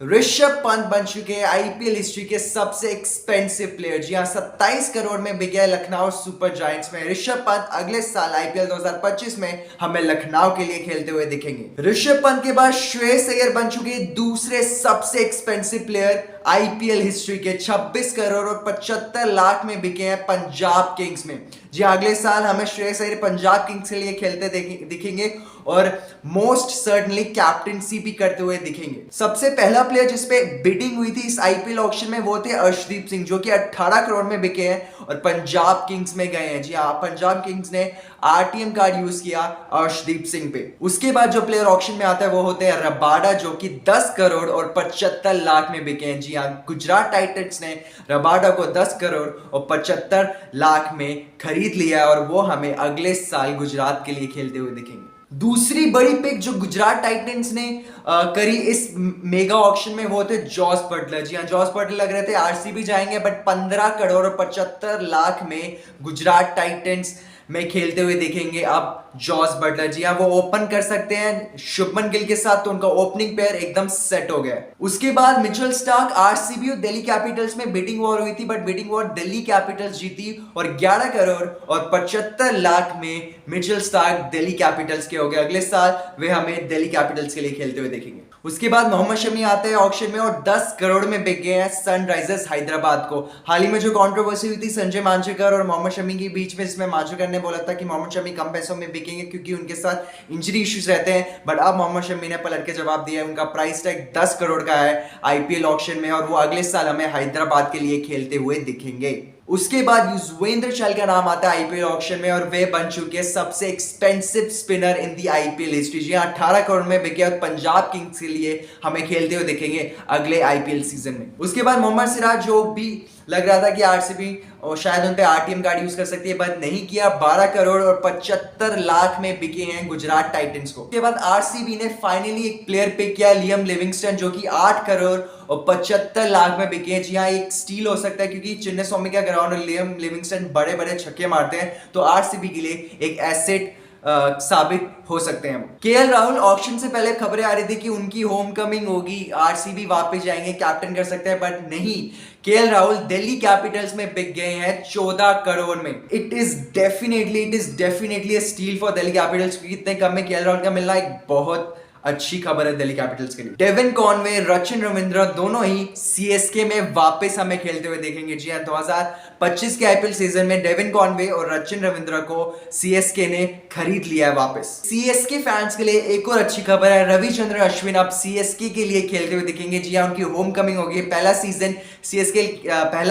ऋषभ पंत बन चुके हैं आईपीएल हिस्ट्री के सबसे एक्सपेंसिव प्लेयर। जी हाँ, 27 करोड़ में बिके हैं लखनऊ सुपर जायंट्स में। ऋषभ पंत अगले साल आईपीएल 2025 में हमें लखनऊ के लिए खेलते हुए दिखेंगे। ऋषभ पंत के बाद श्रेयस अय्यर बन चुके हैं दूसरे सबसे एक्सपेंसिव प्लेयर आईपीएल हिस्ट्री के। 26 करोड़ और 75 लाख में बिके हैं पंजाब किंग्स में। जी अगले साल हमें श्रेयस अय्यर पंजाब किंग्स के लिए खेलते दिखेंगे और मोस्ट सर्टनली कैप्टनसी भी करते हुए दिखेंगे। सबसे पहला प्लेयर जिसपे बिडिंग हुई थी इस आईपीएल ऑक्शन में वो थे अर्शदीप सिंह, जो कि 18 करोड़ में बिके हैं और पंजाब किंग्स में गए हैं। जी हाँ, पंजाब किंग्स ने आरटीएम कार्ड यूज किया अर्शदीप सिंह पे। उसके बाद जो प्लेयर ऑक्शन में आता है वो होते हैं रबाडा, जो कि 10 करोड़ और 75 लाख में बिके हैं। जी हाँ, गुजरात टाइटंस ने रबाडा को 10 करोड़ और 75 लाख में खरीद लिया है और वो हमें अगले साल गुजरात के लिए खेलते हुए दिखेंगे। दूसरी बड़ी पिक जो गुजरात टाइटंस ने करी इस मेगा ऑक्शन में वो थे जॉस बटलर। जी हाँ, जॉस बटलर लग रहे थे आरसीबी जाएंगे, बट 15 करोड़ और 75 लाख में गुजरात टाइटंस में खेलते हुए देखेंगे अब जॉस बटलर। जी हाँ, वो ओपन कर सकते हैं शुभमन गिल के साथ, तो उनका ओपनिंग पेयर एकदम सेट हो गया। उसके बाद मिचेल स्टार्क, आरसीबी और दिल्ली कैपिटल्स में बिडिंग वॉर हुई थी, but bidding war Delhi Capitals जीती और 11 करोड़ और 75 लाख में मिचेल स्टार्क दिल्ली कैपिटल्स के हो गए। अगले साल वे हमें दिल्ली कैपिटल्स के लिए खेलते हुए देखेंगे। उसके बाद मोहम्मद शमी आते हैं ऑक्शन में और 10 करोड़ में बिक गए हैं सनराइजर्स हैदराबाद को। हाल ही में जो कंट्रोवर्सी हुई थी संजय मांजरेकर और मोहम्मद शमी के बीच में, जिसमें मांजरेकर ने बोला था कि मोहम्मद शमी कम पैसों में बिकेंगे क्योंकि उनके साथ इंजरी इश्यूज रहते हैं, बट अब मोहम्मद शमी ने पलट के जवाब दिया है। उनका प्राइस टैग 10 करोड़ का है आईपीएल ऑक्शन में और वो अगले साल हमें हैदराबाद के लिए खेलते हुए दिखेंगे। उसके बाद युजवेंद्र चहल का नाम आता है आईपीएल ऑक्शन में और वे बन चुके हैं सबसे एक्सपेंसिव स्पिनर इन दी आईपीएल हिस्ट्री। जी 18 करोड़ में बिके और पंजाब किंग्स के लिए हमें खेलते हुए दिखेंगे अगले आईपीएल सीजन में। उसके बाद मोहम्मद सिराज, जो भी लग रहा था कि आरसीबी और शायद उन पे आरटीएम कार्ड यूज कर सकती है, बट नहीं किया। 12 करोड़ और 75 लाख में बिके हैं गुजरात टाइटंस को। उसके बाद आरसीबी ने फाइनली एक प्लेयर पिक किया, लियम लिविंगस्टन, जो कि 8 करोड़ और 75 लाख में बिके हैं। जी हाँ, एक स्टील हो सकता है क्योंकि चिन्नास्वामी का ग्राउंड और लियम लिविंगस्टन बड़े बड़े छक्के मारते हैं, तो आरसीबी के लिए एक एसेट साबित हो सकते हैं। केएल राहुल, ऑक्शन से पहले खबरें आ रही थी कि उनकी होम कमिंग होगी, आरसीबी वापस जाएंगे, कैप्टन कर सकते हैं, बट नहीं। केएल राहुल दिल्ली कैपिटल्स में बिक गए हैं 14 करोड़ में। It is definitely steel for Delhi Capitals, क्योंकि इतने कम में केएल राहुल का मिलना एक बहुत अच्छी खबर है दिल्ली कैपिटल्स के लिए। डेविन कॉनवे, रचिन रविंद्र दोनों ही सीएसके में वापस हमें खेलते हुए देखेंगे। जी हाँ, 2025 के आईपीएल सीजन में डेविन कॉनवे और रचिन रविंद्र को सीएसके ने खरीद लिया है वापस। सीएसके फैंस के लिए एक और अच्छी खबर है, रविचंद्रन अश्विन अब सीएसके के लिए खेलते हुए दिखेंगे। जी हाँ, उनकी होम कमिंग होगी। पहला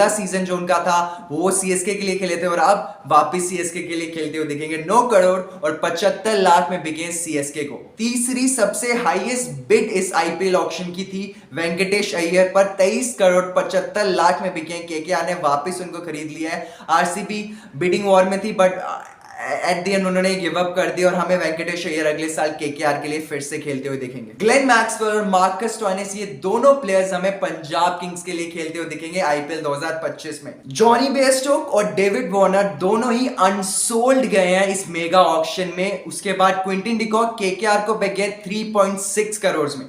सीजन जो उनका था वो सीएसके के लिए खेले थे और अब वापस सीएसके के लिए खेलते हुए दिखेंगे। 9 करोड़ और 75 लाख में बिके सीएसके को। तीसरी सबसे हाईएस्ट बिड इस आईपीएल ऑक्शन की थी वेंकटेश अय्यर पर, 23 करोड़ 75 लाख में बिके। केकेआर ने वापस उनको खरीद लिया है। आरसीबी बिडिंग वॉर में थी, बट एट द एंड उन्होंने गिव अप कर दिया और हमें वेंकटेश अय्यर अगले साल केकेआर के लिए फिर से खेलते हुए दिखेंगे। ग्लेन मैक्सवेल और मार्कस स्टोइनिस, ये दोनों प्लेयर्स हमें पंजाब किंग्स के लिए खेलते हुए दिखेंगे आईपीएल 2025 में। जॉनी बेयरस्टोक और डेविड वार्नर दोनों ही अनसोल्ड गए हैं इस मेगा ऑक्शन में। उसके बाद क्विंटन डिकॉक केकेआर को बिक गए 3.6 करोड़ में।